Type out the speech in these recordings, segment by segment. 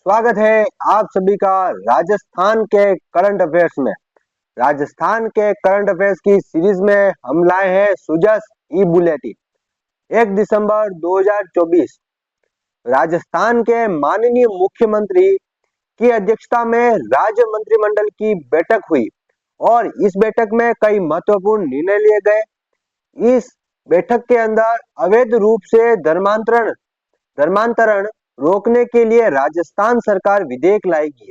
स्वागत है आप सभी का राजस्थान के करंट अफेयर्स में। राजस्थान के करंट अफेयर्स की सीरीज में हम लाए हैं सुजस ई बुलेटिन 1 दिसंबर 2024। राजस्थान के माननीय मुख्यमंत्री की अध्यक्षता में राज्य मंत्रिमंडल की बैठक हुई और इस बैठक में कई महत्वपूर्ण निर्णय लिए गए। इस बैठक के अंदर अवैध रूप से धर्मांतरण रोकने के लिए राजस्थान सरकार विधेयक लाएगी।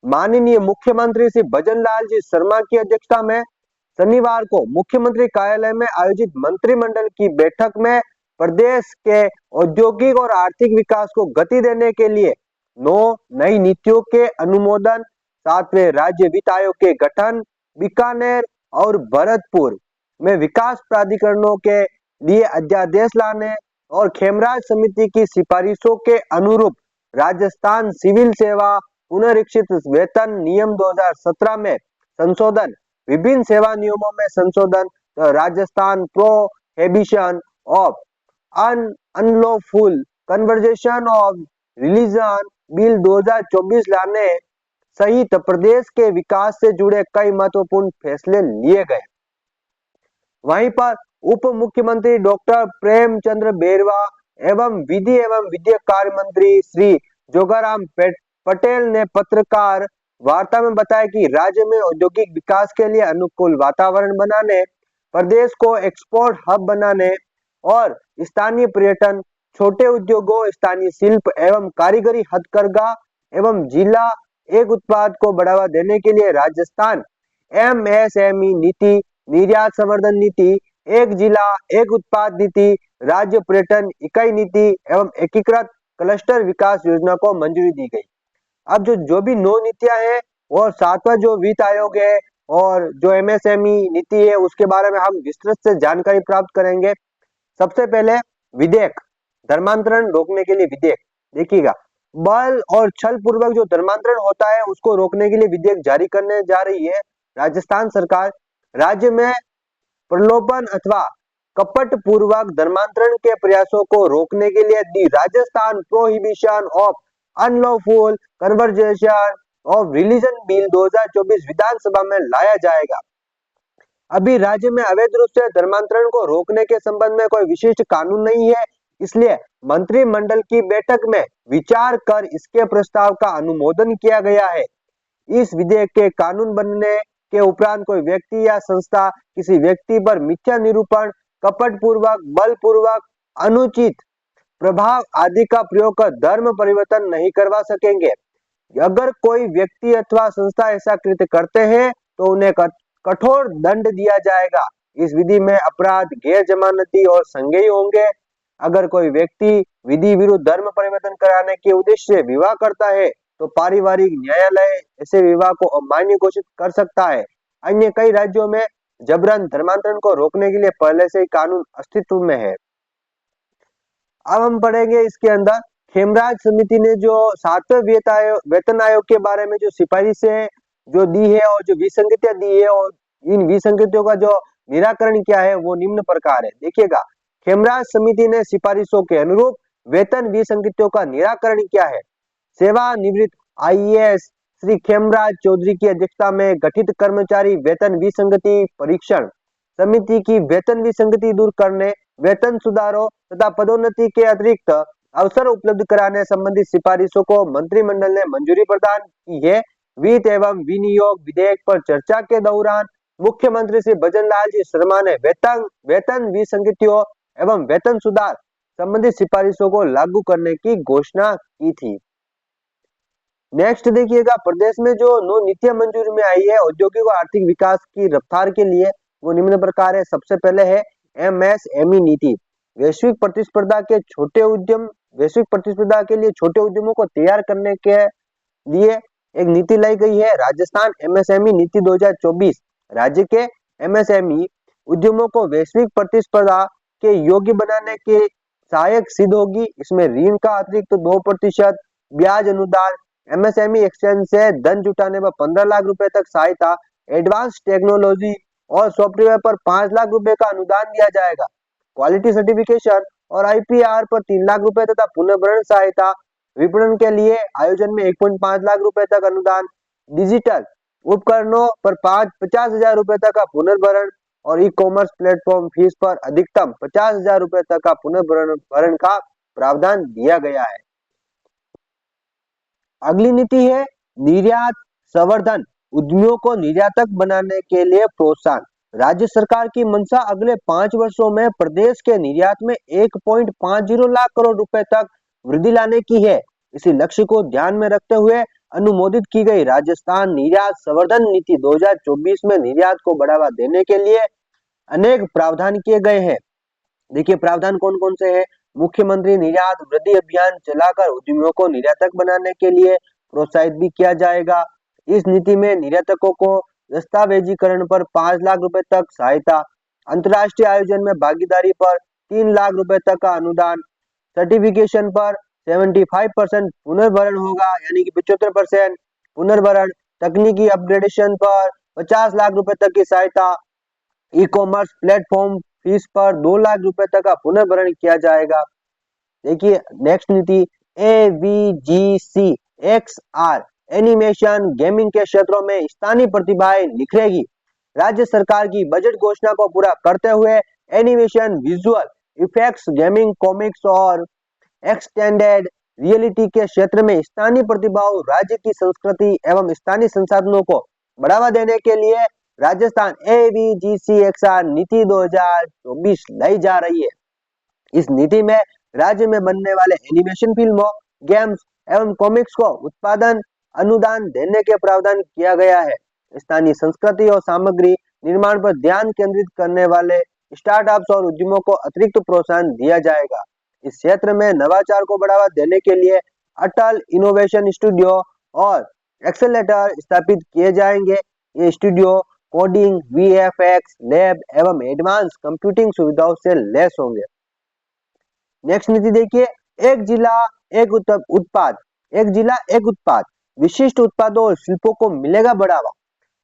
माननीय मुख्यमंत्री श्री भजन लाल जी शर्मा की अध्यक्षता में शनिवार को मुख्यमंत्री कार्यालय में आयोजित मंत्रिमंडल की बैठक में प्रदेश के औद्योगिक और आर्थिक विकास को गति देने के लिए 9 नई नीतियों के अनुमोदन, 7वें राज्य वित्त आयोग के गठन, बीकानेर और भरतपुर में विकास प्राधिकरणों के लिए अध्यादेश लाने और खेमराज समिति की सिफारिशों के अनुरूप राजस्थान सिविल सेवा पुनरीक्षित वेतन नियम 2017 में संशोधन, विभिन्न सेवा नियमों में संशोधन, Rajasthan prohibition of unlawful conversion of religion bill 2024 लाने सहित प्रदेश के विकास से जुड़े कई महत्वपूर्ण फैसले लिए गए। वहीं पर उप मुख्यमंत्री डॉक्टर प्रेमचंद्र बेरवा एवं विधि एवं विद्या कार्य मंत्री श्री जोगाराम पटेल ने पत्रकार वार्ता में बताया कि राज्य में औद्योगिक विकास के लिए अनुकूल वातावरण बनाने, प्रदेश को एक्सपोर्ट हब बनाने और स्थानीय पर्यटन, छोटे उद्योगों, स्थानीय शिल्प एवं कारीगरी हथकरघा एवं जिला एक उत्पाद को बढ़ावा देने के लिए राजस्थान एमएसएमई नीति, निर्यात संवर्धन नीति, एक जिला एक उत्पाद नीति, राज्य पर्यटन इकाई नीति एवं एकीकृत क्लस्टर विकास योजना को मंजूरी दी गई। अब जो भी 9 नीतियां हैं और 7वां जो वित्त आयोग है और जो एमएसएमई नीति है उसके बारे में हम विस्तृत से जानकारी प्राप्त करेंगे। सबसे पहले विधेयक, धर्मांतरण रोकने के लिए विधेयक। देखिएगा, बल और छल पूर्वक जो धर्मांतरण होता है उसको रोकने के लिए विधेयक जारी करने जा रही है राजस्थान सरकार। राज्य में प्रलोभन अथवा कपट पूर्वक धर्मांतरण के प्रयासों को रोकने के लिए the Rajasthan prohibition of unlawful conversion of religion bill 2024 विधानसभा में लाया जाएगा। अभी राज्य में अवैध रूप से धर्मांतरण को रोकने के संबंध में कोई विशिष्ट कानून नहीं है, इसलिए मंत्रिमंडल की बैठक में विचार कर इसके प्रस्ताव का अनुमोदन किया गया है। इस विधेयक के कानून बनने के उपरांत कोई व्यक्ति या संस्था किसी व्यक्ति पर मिथ्या निरूपण, कपट पूर्वक, बल पूर्वक, अनुचित प्रभाव आदि का प्रयोग कर धर्म परिवर्तन नहीं करवा सकेंगे। अगर कोई व्यक्ति अथवा संस्था ऐसा कृत्य करते हैं तो उन्हें कठोर दंड दिया जाएगा। इस विधि में अपराध गैर जमानती और संज्ञेय होंगे। अगर कोई व्यक्ति विधि विरुद्ध धर्म परिवर्तन कराने के उद्देश्य से विवाह करता है तो पारिवारिक न्यायालय ऐसे विवाह को अमान्य घोषित कर सकता है। अन्य कई राज्यों में जबरन धर्मांतरण को रोकने के लिए पहले से ही कानून अस्तित्व में है। अब हम पढ़ेंगे इसके अंदर खेमराज समिति ने जो 7वें वेतन आयोग के बारे में जो सिफारिशें जो दी है और जो विसंगतियां दी है और इन विसंगतियों का जो निराकरण किया है वो निम्न प्रकार है। देखिएगा, खेमराज समिति ने सिफारिशों के अनुरूप वेतन विसंगतियों का निराकरण किया है। सेवानिवृत्त आईएएस श्री खेमराज चौधरी की अध्यक्षता में गठित कर्मचारी वेतन विसंगति परीक्षण समिति की वेतन विसंगति दूर करने, वेतन सुधारों तथा पदोन्नति के अतिरिक्त अवसर उपलब्ध कराने संबंधित सिफारिशों को मंत्रिमंडल ने मंजूरी प्रदान की है। वित्त एवं विनियोग विधेयक पर चर्चा के दौरान मुख्यमंत्री श्री भजन लाल जी शर्मा ने वेतन विसंगतियों एवं वेतन सुधार संबंधित सिफारिशों को लागू करने की घोषणा की थी। नेक्स्ट देखिएगा, प्रदेश में जो 9 नीतियां मंजूरी में आई है औद्योगिक और आर्थिक विकास की रफ्तार के लिए वो निम्न प्रकार है। सबसे पहले है एमएसएमई नीति। वैश्विक प्रतिस्पर्धा के लिए छोटे उद्यमों को तैयार करने के लिए एक नीति लाई गई है, राजस्थान एमएसएमई नीति 2024। राज्य के एमएसएमई उद्यमों को वैश्विक प्रतिस्पर्धा के योग्य बनाने के सहायक सिद्ध होगी। इसमें ऋण का अतिरिक्त 2% ब्याज अनुदान, एमएसएमई एक्सचेंज से धन जुटाने पर 15 लाख रुपए तक सहायता, एडवांस टेक्नोलॉजी और सॉफ्टवेयर पर 5 लाख रुपए का अनुदान दिया जाएगा। क्वालिटी सर्टिफिकेशन और आईपीआर पर 3 लाख रुपए तथा पुनर्भरण सहायता, विपणन के लिए आयोजन में 1.5 लाख रुपए तक अनुदान, डिजिटल उपकरणों पर 50,000 रुपए तक का पुनर्भरण और ई कॉमर्स प्लेटफॉर्म फीस पर अधिकतम 50,000 रुपए तक का पुनर्भरण का प्रावधान दिया गया है। अगली नीति है निर्यात संवर्धन, उद्यमियों को निर्यातक बनाने के लिए प्रोत्साहन। राज्य सरकार की मंशा अगले 5 वर्षों में प्रदेश के निर्यात में 1.50 लाख करोड़ रुपए तक वृद्धि लाने की है। इसी लक्ष्य को ध्यान में रखते हुए अनुमोदित की गई राजस्थान निर्यात संवर्धन नीति 2024 में निर्यात को बढ़ावा देने के लिए अनेक प्रावधान किए गए हैं। देखिए प्रावधान कौन कौन से हैं। मुख्यमंत्री निर्यात वृद्धि अभियान चलाकर उद्यमियों को निर्यातक बनाने के लिए प्रोत्साहित भी किया जाएगा। इस नीति में निर्यातकों को दस्तावेजीकरण पर 5 लाख रुपए तक सहायता, अंतर्राष्ट्रीय आयोजन में भागीदारी पर 3 लाख रुपए तक का अनुदान, सर्टिफिकेशन पर 75% पुनर्भरण होगा, यानी कि 75% पुनर्भरण, तकनीकी अपग्रेडेशन पर 50 लाख रुपए तक की सहायता, ई कॉमर्स प्लेटफॉर्म फीस पर 2 लाख रुपए तक का पुनर्भरण किया जाएगा। देखिए नेक्स्ट नीति AVGC XR एनिमेशन गेमिंग के क्षेत्रों में स्थानीय प्रतिभाएं निखरेगी। राज्य सरकार की बजट घोषणा को पूरा करते हुए animation, visual effects, gaming, comics और एक्सटेंडेड रियलिटी के क्षेत्र में स्थानीय प्रतिभाओं, राज्य की संस्कृति एवं स्थानीय संसाधनों को बढ़ावा देने के लिए राजस्थान AVGC XR नीति 2024 लाई जा रही है। इस नीति में राज्य में बनने वाले एनिमेशन फिल्मों, गेम्स एवं कॉमिक्स को उत्पादन अनुदान देने के प्रावधान किया गया है। स्थानीय संस्कृति और सामग्री निर्माण पर ध्यान केंद्रित करने वाले स्टार्टअप्स और उद्यमों को अतिरिक्त प्रोत्साहन दिया जाएगा। इस क्षेत्र में नवाचार को बढ़ावा देने के लिए अटल इनोवेशन स्टूडियो और एक्सेलेरेटर स्थापित किए जाएंगे। ये स्टूडियो कोडिंग, VFX लैब एवं एडवांस कंप्यूटिंग सुविधाओं से लैस होंगे। नेक्स्ट नीति देखिए एक जिला एक उत्पाद, एक जिला एक उत्पाद, विशिष्ट उत्पादों और शिल्पों को मिलेगा बढ़ावा।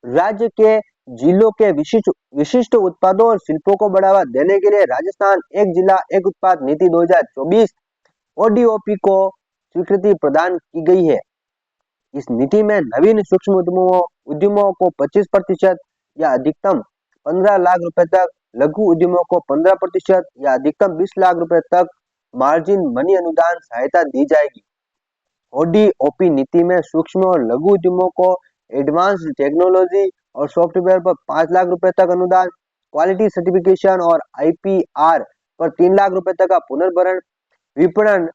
राज्य के जिलों के विशिष्ट उत्पादों और शिल्पों को बढ़ावा देने के लिए राजस्थान एक जिला एक उत्पाद नीति 2024 ODOP को स्वीकृति प्रदान की गई है। इस नीति में नवीन सूक्ष्म उद्यमों को 25% या अधिकतम 15 लाख रुपए तक, लघु उद्यमों को 15% या अधिकतम 20 लाख रुपए तक मार्जिन मनी अनुदान सहायता दी जाएगी। ODOP नीति में सूक्ष्म और लघु उद्यमों को एडवांस टेक्नोलॉजी और सॉफ्टवेयर पर 5 लाख रुपए तक अनुदान, क्वालिटी सर्टिफिकेशन और IPR पर 3 लाख रुपए तक का पुनर्भरण, विपणन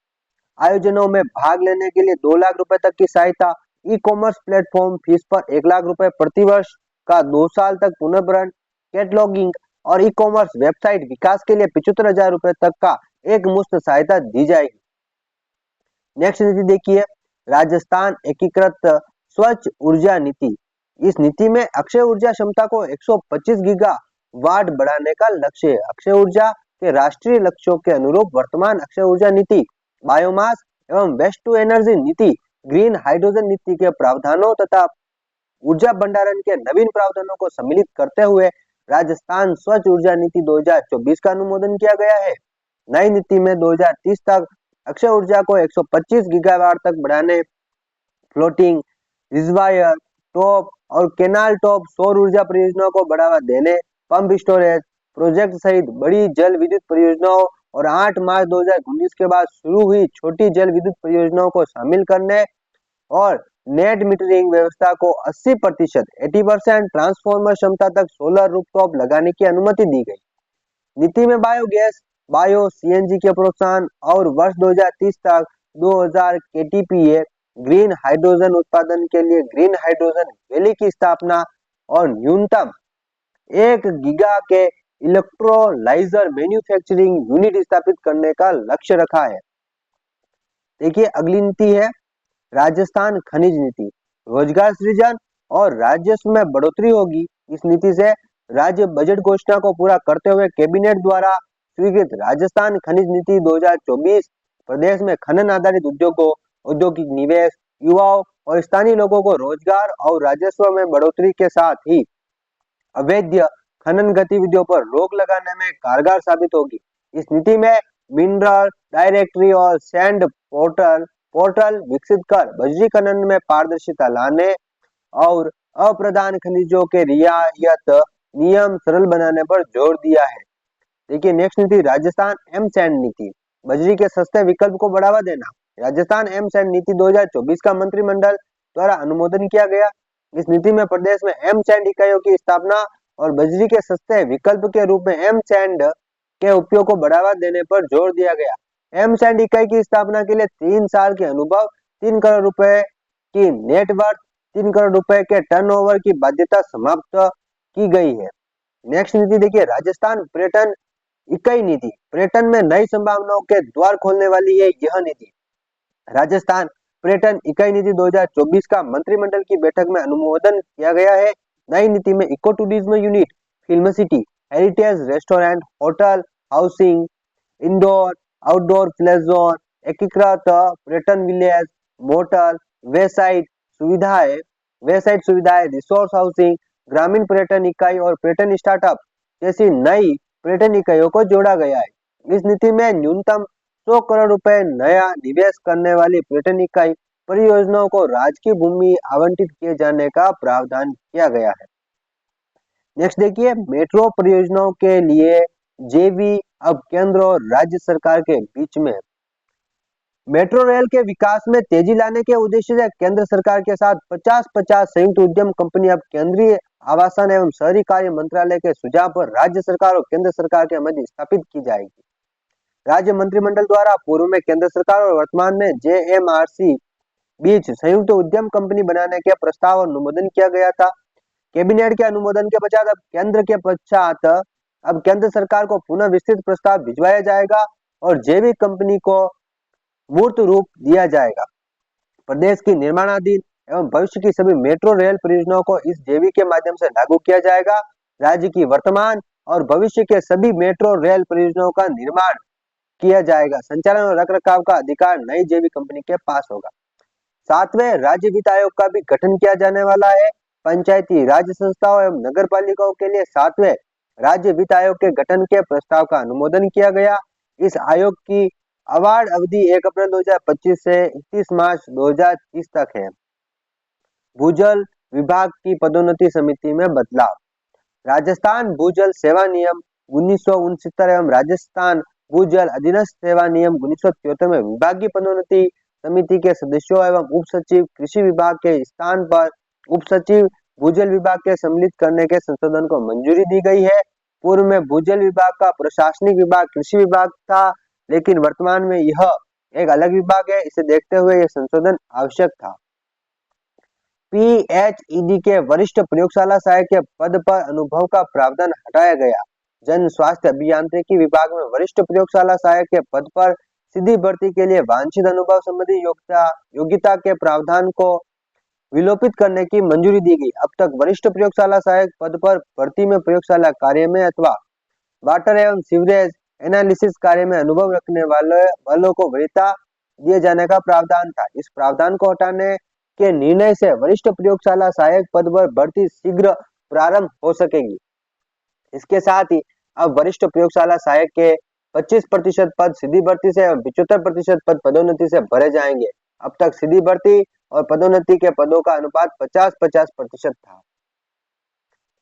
आयोजनों में भाग लेने के लिए 2 लाख रुपए तक की सहायता, ई कॉमर्स प्लेटफॉर्म फीस पर 1 लाख रुपए प्रति वर्ष का 2 साल तक पुनर्भरण, कैटलॉगिंग और ई कॉमर्स वेबसाइट विकास के लिए 75,000 रुपए तक का एक मुश्त सहायता दी जाएगी। नेक्स्ट नीति देखिए राजस्थान एकीकृत स्वच्छ ऊर्जा नीति। इस नीति में अक्षय ऊर्जा क्षमता को 125 गीगावाट बढ़ाने का लक्ष्य है। अक्षय ऊर्जा के राष्ट्रीय लक्ष्यों के अनुरूप वर्तमान अक्षय ऊर्जा नीति, बायोमास एवं वेस्ट टू एनर्जी नीति, ग्रीन हाइड्रोजन नीति के प्रावधानों तथा ऊर्जा भंडारण के नवीन प्रावधानों को सम्मिलित करते हुए राजस्थान स्वच्छ ऊर्जा नीति 2024 का अनुमोदन किया गया है। नई नीति में 2030 तक अक्षय ऊर्जा को 125 गीगावाट तक बढ़ाने, फ्लोटिंग, रिजर्वायर, टॉप और केनाल टॉप सौर ऊर्जा परियोजनाओं को बढ़ावा देने, पंप स्टोरेज प्रोजेक्ट सहित बड़ी जल विद्युत परियोजनाओं और 8 मार्च 2019 के बाद शुरू हुई छोटी जल विद्युत परियोजनाओं को शामिल करने और नेट मीटरिंग व्यवस्था को 80% ट्रांसफॉर्मर क्षमता तक सोलर रूफटॉप लगाने की अनुमति दी गई। नीति में बायोगैस, बायो CNG के प्रोत्साहन और वर्ष 2030 तक 2000 KTPA ग्रीन हाइड्रोजन उत्पादन के लिए ग्रीन हाइड्रोजन वैली की स्थापना और न्यूनतम 1 गीगा के इलेक्ट्रोलाइजर मैन्युफैक्चरिंग यूनिट स्थापित करने का लक्ष्य रखा है। देखिए अगली नीति है राजस्थान खनिज नीति। रोजगार सृजन और राजस्व में बढ़ोतरी होगी। इस नीति से राज्य बजट घोषणा को पूरा करते हुए कैबिनेट द्वारा स्वीकृत राजस्थान खनिज नीति 2024 प्रदेश में खनन आधारित उद्योगों, औद्योगिक निवेश, युवाओं और स्थानीय लोगों को रोजगार और राजस्व में बढ़ोतरी के साथ ही अवैध खनन गतिविधियों पर रोक लगाने में कारगर साबित होगी। इस नीति में मिनरल डायरेक्टरी और सैंड पोर्टल पोर्टल विकसित कर बजरी खनन में पारदर्शिता लाने और अप्रधान खनिजों के रियायत नियम सरल बनाने पर जोर दिया है। देखिए नेक्स्ट नीति राजस्थान एम सैंड नीति, बजरी के सस्ते विकल्प को बढ़ावा देना। राजस्थान एम सैंड नीति 2024 का मंत्रिमंडल द्वारा अनुमोदन किया गया। इस नीति में प्रदेश में एम सैंड इकाइयों की स्थापना और बजरी के सस्ते विकल्प के रूप में एम सैंड के उपयोग को बढ़ावा देने पर जोर दिया गया। एम सैंड इकाई की स्थापना के लिए 3 साल के अनुभव, 3 करोड़ रुपए की नेटवर्थ, 3 करोड़ रुपए के टर्नओवर की बाध्यता समाप्त की गई है। नेक्स्ट नीति देखिए राजस्थान पर्यटन इकाई नीति, पर्यटन में नई संभावनाओं के द्वार खोलने वाली है यह नीति। राजस्थान पर्यटन इकाई नीति 2024 का मंत्रिमंडल की बैठक में अनुमोदन किया गया है। नई नीति में eco tourism unit, film city, heritage restaurant, hotel, housing, indoor outdoor play zone, एकीकृत पर्यटन विलेज, मोटल, वेसाइट सुविधाएं, रिसोर्स हाउसिंग, ग्रामीण पर्यटन इकाई और पर्यटन स्टार्टअप जैसी नई पर्यटन इकाइयों को जोड़ा गया है। इस नीति में न्यूनतम 100 करोड़ रुपए नया निवेश करने वाली पर्यटन इकाई परियोजनाओं को राजकीय भूमि आवंटित किए जाने का प्रावधान किया गया है। नेक्स्ट देखिए मेट्रो परियोजनाओं के लिए जेवी अब केंद्र और राज्य सरकार के बीच में। मेट्रो रेल के विकास में तेजी लाने के उद्देश्य से केंद्र सरकार के साथ 50-50 संयुक्त उद्यम कंपनी अब केंद्रीय आवासन एवं शहरी कार्य मंत्रालय के सुझाव पर राज्य सरकार और केंद्र सरकार के मध्य स्थापित की जाएगी। राज्य मंत्रिमंडल द्वारा पूर्व में केंद्र सरकार और वर्तमान में जेएमआरसी बीच संयुक्त उद्यम कंपनी बनाने के प्रस्ताव और अनुमोदन किया गया था। कैबिनेट के अनुमोदन के पश्चात अब केंद्र सरकार को पुनः विस्तृत प्रस्ताव भिजवाया जाएगा और जेवी कंपनी को मूर्त रूप दिया जाएगा। प्रदेश की निर्माणाधीन एवं भविष्य की सभी मेट्रो रेल परियोजनाओं को इस जेवी के माध्यम से लागू किया जाएगा। राज्य की वर्तमान और भविष्य के सभी मेट्रो रेल परियोजनाओं का निर्माण किया जाएगा। संचालन और रखरखाव का अधिकार नई जेवी कंपनी के पास होगा। 7वें राज्य वित्त आयोग का भी गठन किया जाने वाला है। पंचायती राज्य संस्थाओं एवं नगर पालिकाओं के लिए 7वें राज्य वित्त आयोग के गठन के प्रस्ताव का अनुमोदन किया गया। इस आयोग की अवार्ड अवधि 1 अप्रैल 2025 से 31 मार्च 2030 तक है। भूजल विभाग की पदोन्नति समिति में बदलाव। राजस्थान भूजल सेवा नियम 1969 एवं राजस्थान भूजल अधीनस्थ सेवा नियम 1973 में विभागीय पदोन्नति समिति के सदस्यों एवं उप सचिव कृषि विभाग के स्थान पर उप सचिव भूजल विभाग के सम्मिलित करने के संशोधन को मंजूरी दी गई है। पूर्व में भूजल विभाग का प्रशासनिक विभाग कृषि विभाग था, लेकिन वर्तमान में यह एक अलग विभाग है। इसे देखते हुए यह संशोधन आवश्यक था। पीएचईडी के वरिष्ठ प्रयोगशाला सहायक के पद पर अनुभव का प्रावधान हटाया गया। जन स्वास्थ्य अभियांत्रिकी विभाग में वरिष्ठ प्रयोगशाला सहायक के पद पर सीधी भर्ती के लिए वांछित अनुभव संबंधी योग्यता के प्रावधान को विलोपित करने की मंजूरी दी गई। अब तक वरिष्ठ प्रयोगशाला सहायक पद पर भर्ती में प्रयोगशाला कार्य में अथवा वाटर एवं सीवरेज एनालिसिस कार्य में अनुभव रखने वालों को वरीयता दिए जाने का प्रावधान था। इस प्रावधान को हटाने के निर्णय से वरिष्ठ प्रयोगशाला सहायक पद पर भर्ती शीघ्र प्रारंभ हो सकेगी। इसके साथ ही अब वरिष्ठ प्रयोगशाला सहायक के 25% पद सीधी भर्ती से एवं 75% पद पदोन्नति से भरे जाएंगे। अब तक सीधी भर्ती और पदोन्नति के पदों का अनुपात 50-50% था।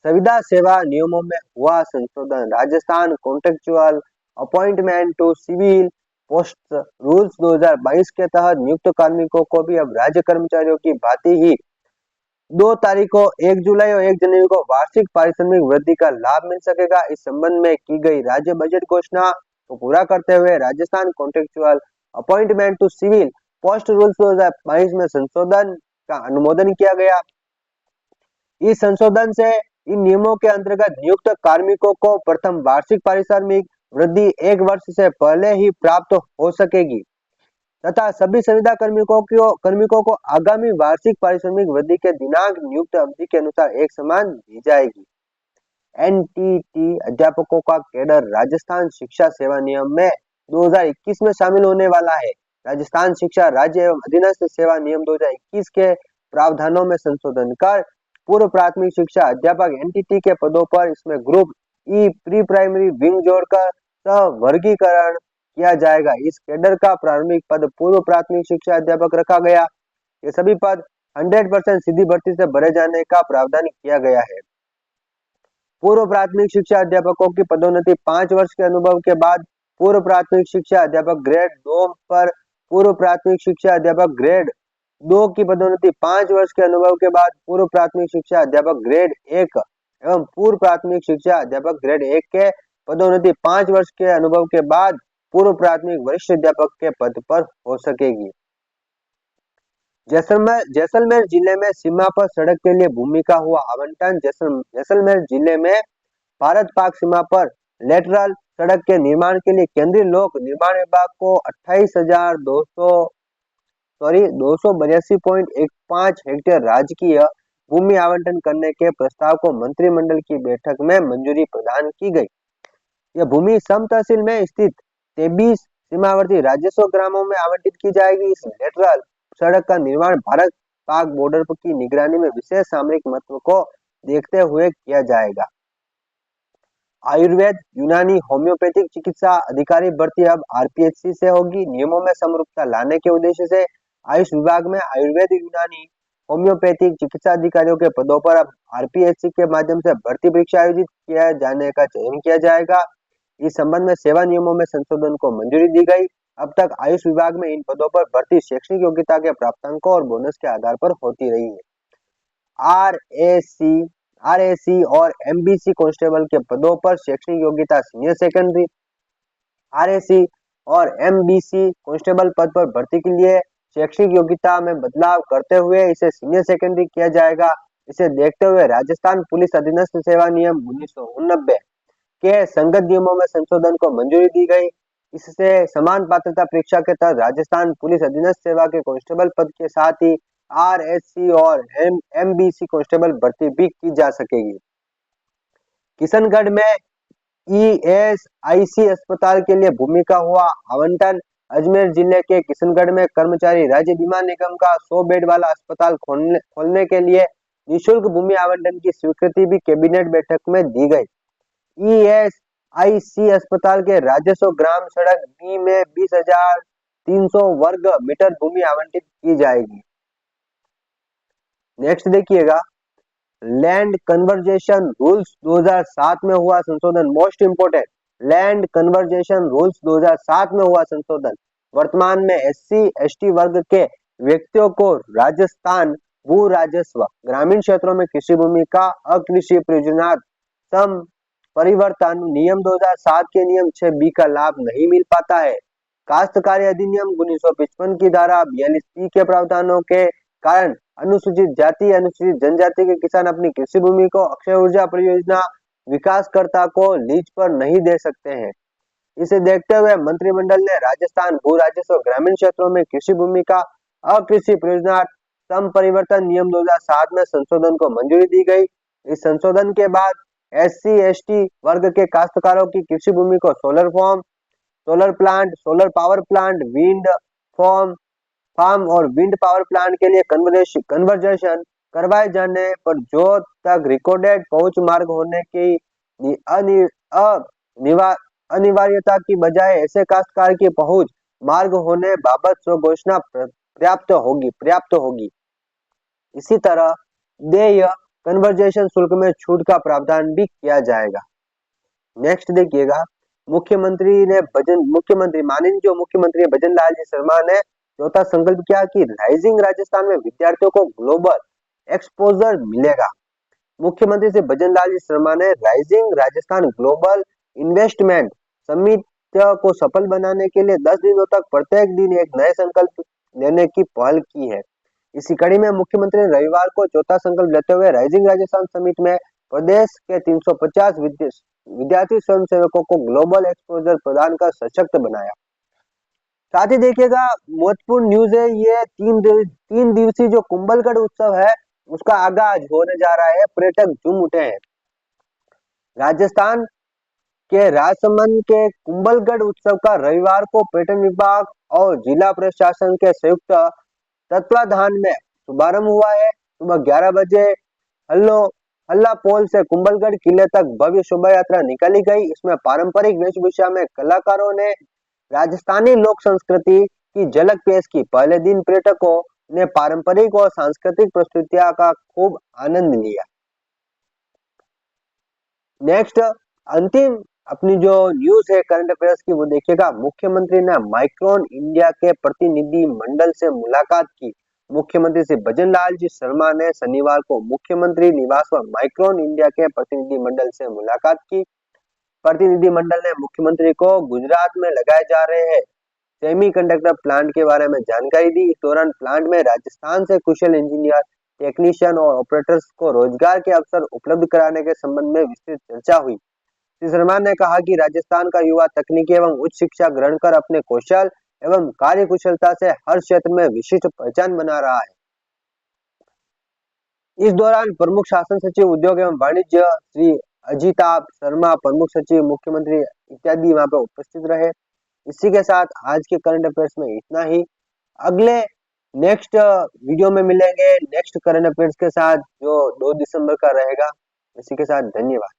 संविदा सेवा नियमों में हुआ संशोधन। Rajasthan contractual appointment to civil post rules 2022 के तहत नियुक्त कार्मिकों को भी अब राज्य कर्मचारियों की भांति ही 2 तारीख को 1 जुलाई और 1 जनवरी को वार्षिक पारिश्रमिक वृद्धि का लाभ मिल सकेगा। इस संबंध में की गई राज्य बजट घोषणा को पूरा करते हुए Rajasthan contractual appointment to civil post rules 2022 में संशोधन का अनुमोदन किया गया। इस संशोधन से इन नियमों के अंतर्गत नियुक्त कार्मिकों को प्रथम वार्षिक पारिश्रमिक वृद्धि 1 वर्ष से पहले ही प्राप्त हो सकेगी तथा सभी संविदा कार्मिकों को आगामी वार्षिक पारिश्रमिक वृद्धि के दिनांक नियुक्त अवधि के अनुसार एक समान दी जाएगी। एनटीटी अध्यापकों का कैडर राजस्थान शिक्षा सेवा नियम में 2021 में शामिल होने वाला है। राजस्थान शिक्षा राज्य एवं अधीनस्थ सेवा नियम 2021 के प्रावधानों में संशोधन कर पूर्व प्राथमिक शिक्षा अध्यापक एनटीटी के पदों पर इसमें ग्रुप ई प्री प्राइमरी विंग जोड़कर सह वर्गीकरण किया जाएगा। इस कैडर का प्रारंभिक पद पूर्व प्राथमिक शिक्षा अध्यापक रखा गया। ये सभी पद 100% सीधी भर्ती से भरे जाने का प्रावधान किया गया है। पूर्व प्राथमिक शिक्षा अध्यापकों की पदोन्नति 5 वर्ष के अनुभव के बाद पूर्व प्राथमिक शिक्षा अध्यापक ग्रेड 2 पर, पूर्व प्राथमिक शिक्षा अध्यापक ग्रेड 2 की पदोन्नति 5 वर्ष के अनुभव के बाद पूर्व प्राथमिक शिक्षा अध्यापक ग्रेड 1 एवं पूर्व प्राथमिक शिक्षा अध्यापक ग्रेड 1 के पदोन्नति 5 वर्ष के अनुभव के बाद पूर्व प्राथमिक वरिष्ठ अध्यापक के पद पर हो सकेगी। जैसलमेर जिले में सीमा पर सड़क के लिए भूमि का हुआ आवंटन। जैसलमेर जिले में भारत पाक सीमा पर लेटरल सड़क के निर्माण के लिए केंद्रीय लोक निर्माण विभाग को 28282.15 हेक्टेयर राजकीय भूमि आवंटन करने के प्रस्ताव को मंत्रिमंडल की बैठक में मंजूरी प्रदान की गई। यह भूमि सम तहसील में स्थित 23 सीमावर्ती राजस्व ग्रामों में आवंटित की जाएगी। इस लेटरल सड़क का निर्माण भारत पाक बॉर्डर की निगरानी में विशेष सामरिक महत्व को देखते हुए किया जाएगा। आयुर्वेद, यूनानी, होम्योपैथिक चिकित्सा अधिकारी भर्ती अब आरपीएचसी से होगी। नियमों में समरूपता लाने के उद्देश्य से आयुष विभाग में आयुर्वेद, यूनानी, होम्योपैथिक चिकित्सा अधिकारियों के पदों पर अब आरपीएचसी के माध्यम से भर्ती परीक्षा आयोजित किया जाने का चयन किया जाएगा। इस संबंध में सेवा नियमों में संशोधन को मंजूरी दी गई। अब तक आयुष विभाग में इन पदों पर भर्ती शैक्षणिक योग्यता के प्राप्तांकों और बोनस के आधार पर होती रही है। आरएसी और एमबीसी कांस्टेबल के पदों पर शैक्षणिक योग्यता सीनियर सेकेंडरी। आरएसी और एमबीसी कांस्टेबल पद पर भर्ती के लिए शैक्षणिक योग्यता में बदलाव करते हुए इसे सीनियर सेकेंडरी किया जाएगा। इसे देखते हुए राजस्थान पुलिस अधीनस्थ सेवा नियम 1989 के संगत नियमों में संशोधन को मंजूरी दी गई। इससे समान पात्रता परीक्षा के तहत राजस्थान पुलिस अधीनस्थ सेवा के कांस्टेबल पद के साथ ही आरएससी और एमबीसी कांस्टेबल भर्ती भी की जा सकेगी। किशनगढ़ में ईएसआईसी अस्पताल के लिए भूमि का हुआ आवंटन। अजमेर जिले के किशनगढ़ में कर्मचारी राज्य बीमा निगम का 100 बेड वाला अस्पताल खोलने के लिए निःशुल्क भूमि आवंटन की स्वीकृति भी कैबिनेट बैठक में दी गई। ईएसआईसी अस्पताल के राजस्व ग्राम सड़क बी में 20,300 वर्ग मीटर भूमि आवंटित की जाएगी। नेक्स्ट देखिएगा, लैंड कन्वर्जेशन रूल्स 2007 में हुआ संशोधन। Most important, land conversation rules 2007 में हुआ संशोधन। वर्तमान में SC/ST वर्ग के व्यक्तियों को राजस्थान भू राजस्व ग्रामीण क्षेत्रों में कृषि भूमि का अकृषि प्रयोजनार्थ सम परिवर्तन नियम 2007 के नियम 6B का लाभ नहीं मिल पाता है। काश्तकारी अधिनियम 1955 की धारा 42C के प्रावधानों के कारण अनुसूचित जाति, अनुसूचित जनजाति के किसान अपनी कृषि भूमि को अक्षय ऊर्जा परियोजना विकासकर्ता को लीज पर नहीं दे सकते हैं। इसे देखते हुए मंत्रिमंडल ने राजस्थान भू राजस्व ग्रामीण क्षेत्रों में कृषि भूमि का अकृषि प्रयोजनार्थ सम परिवर्तन नियम 2007 में संशोधन को मंजूरी दी गई। इस संशोधन के बाद SC/ST वर्ग के काश्तकारों की कृषि भूमि को solar plant, solar power plant, wind farm और विंड पावर प्लांट के लिए कन्वर्जेशन करवाए जाने पर जो तक रिकॉर्डेड पहुंच मार्ग होने की अनिवार्यता की बजाय ऐसे काश्तकार की पहुंच मार्ग होने बाबत स्वघोषणा पर्याप्त होगी। इसी तरह देय कन्वर्जेशन शुल्क में छूट का प्रावधान भी किया जाएगा। नेक्स्ट देखिएगा, माननीय मुख्यमंत्री भजन लाल जी शर्मा ने चौथा संकल्प किया कि राइजिंग राजस्थान में विद्यार्थियों को ग्लोबल एक्सपोजर मिलेगा। मुख्यमंत्री श्री भजन लाल जी शर्मा ने rising Rajasthan global investment summit को सफल बनाने के लिए 10 दिनों तक प्रत्येक दिन एक नए संकल्प लेने की पहल की है। इसी कड़ी में मुख्यमंत्री ने रविवार को चौथा संकल्प लेते हुए राइजिंग राजस्थान समिट में प्रदेश के 350 विद्यार्थी स्वयंसेवकों को ग्लोबल एक्सपोजर प्रदान कर सशक्त बनाया। साथ ही देखिएगा, महत्वपूर्ण न्यूज है ये, 3 दिवसीय जो कुंभलगढ़ उत्सव है उसका आगाज होने जा रहा है। पर्यटक झूम उठे हैं। राजस्थान के राजसमंद के कुंभलगढ़ उत्सव का रविवार को पर्यटन विभाग और जिला प्रशासन के संयुक्त तत्वाधान में शुभारंभ हुआ है। सुबह 11 बजे हल्ला पोल से कुंभलगढ़ किले तक भव्य शोभा यात्रा निकाली गई। इसमें पारंपरिक वेशभूषा में कलाकारों ने राजस्थानी लोक संस्कृति की झलक पेश की। पहले दिन पर्यटकों ने पारंपरिक और सांस्कृतिक प्रस्तुतियां का खूब आनंद लिया। नेक्स्ट अंतिम अपनी जो न्यूज है करंट अफेयर्स की वो देखिएगा। मुख्यमंत्री ने माइक्रोन इंडिया के प्रतिनिधि मंडल से मुलाकात की। मुख्यमंत्री श्री भजन लाल जी शर्मा ने शनिवार को मुख्यमंत्री निवास पर माइक्रोन इंडिया के प्रतिनिधि मंडल से मुलाकात की। प्रतिनिधि मंडल ने मुख्यमंत्री को गुजरात में लगाए जा रहे हैं सेमीकंडक्टर प्लांट के बारे में जानकारी दी। इस दौरान प्लांट में राजस्थान से कुशल इंजीनियर, टेक्नीशियन और ऑपरेटर्स को रोजगार के अवसर उपलब्ध कराने के संबंध में विस्तृत चर्चा हुई। श्री शर्मा ने कहा कि राजस्थान का युवा तकनीकी एवं उच्च शिक्षा ग्रहण कर अपने कौशल एवं कार्य कुशलता से हर क्षेत्र में विशिष्ट पहचान बना रहा है। इस दौरान प्रमुख शासन सचिव उद्योग एवं वाणिज्य श्री अजिताभ शर्मा, प्रमुख सचिव, मुख्यमंत्री इत्यादि वहां पर उपस्थित रहे। इसी के साथ आज के करंट अफेयर्स में इतना ही। अगले नेक्स्ट वीडियो में मिलेंगे नेक्स्ट करंट अफेयर्स के साथ जो 2 दिसंबर का रहेगा। इसी के साथ धन्यवाद।